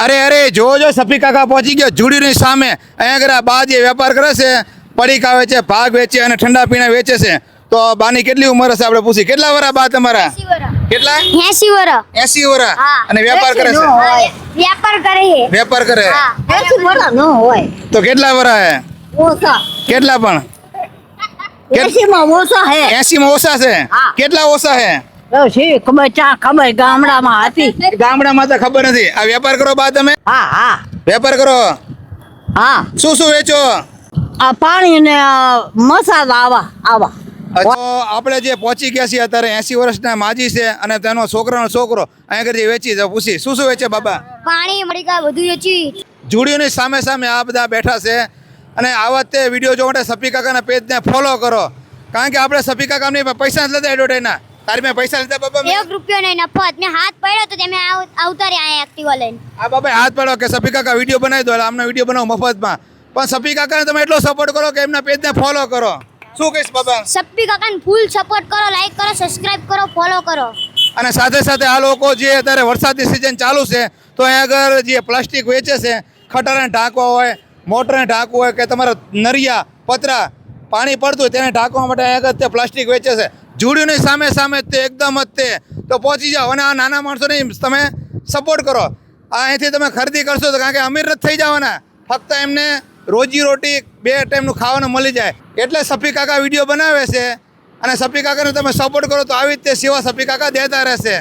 અરે અરે જો સફી કાકા પહોંચી ગયો જુડીની સામે. અહીંયા આગળ આ બા જે વેપાર કરે છે, પડીકા વેચે, ભાગ વેચે અને ઠંડા પીણા વેચે છે. તો બાની કેટલી ઉંમર હશે આપણે પૂછી? કેટલા વર્ષ બા તમારા? કેટલા? 80 વર્ષ. 80 વર્ષ. હા. અને વેપાર કરે છે? વેપાર કરે છે. વેપાર કરે. હા. 80 વર્ષ ન હોય તો કેટલા વર્ષ હે? ઓછા કેટલા પણ? 80 માં ઓછા હે 80 માં ઓછા છે? હા. કેટલા ઓછા હે? શી ખબર ચા ખબર ગામડામાં હતી. ગામડામાં તો ખબર નથી. આ વેપાર કરો બા તમે? હા હા વેપાર કરો. હા શું શું વેચો? આ પાણી ને મસાલા આવા તો આપણે જે પહોંચી ગયા છીએ અત્યારે 80 વર્ષના માજી છે અને તેનો છોકરાનો છોકરો અહીંયા આગળ જે વેચી તો પૂછી શું શું વેચે બાબા? પાણી મરીકા બધું વેચી. જુડીઓની સામે સામે આ બધા બેઠા છે અને આવા તે વિડીયો જોવા માટે સફી કાકાના પેજને ફોલો કરો, કારણ કે આપણે સફી કાકાની પૈસા નથી લેતા એડવર્ટાઈઝના. તારી મેં પૈસા લીધા બાબા? 1 રૂપિયો નહીં નફો. મેં હાથ પડ્યો તો તમે આવતા રહ્યા અહીંયા એક્ટિવા લઈને. આ બાબા હાથ પાડો કે સફી કાકા વિડીયો બનાવી દો, એટલે આમનો વિડીયો બનાવો મફતમાં. પણ સફી કાકાને તમે એટલો સપોર્ટ કરો કે એમના પેજને ફોલો કરો. શું કહીશ બાબા? સપ્પી કાકાને ફૂલ સપોર્ટ કરો, લાઈક કરો, સબસ્ક્રાઇબ કરો, ફોલો કરો. અને સાથે સાથે આ લોકો જે અત્યારે વરસાદની સિઝન ચાલુ છે તો અહીંયા આગળ જે પ્લાસ્ટિક વેચે છે, ખટારાને ઢાંકવા હોય, મોટરને ઢાંકવું હોય કે તમારા નરિયા પતરા પાણી પડતું હોય તેને ઢાંકવા માટે અહીંયા આગળ તે પ્લાસ્ટિક વેચે છે. જુડીઓની સામે સામે જ તે એકદમ જ તે તો પહોંચી જાઓ અને આ નાના માણસોને તમે સપોર્ટ કરો. અહીંથી તમે ખરીદી કરશો તો કારણ કે અમીર નથી થઈ જવાના, ફક્ત એમને રોજી રોટી 2 ટાઈમનું ખાવાનું મળી જાય એટલે સફી કાકા વિડીયો બનાવે છે. અને સફી કાકાને તમે સપોર્ટ કરો તો આવી રીતે સેવા સફી કાકા દેતા રહેશે.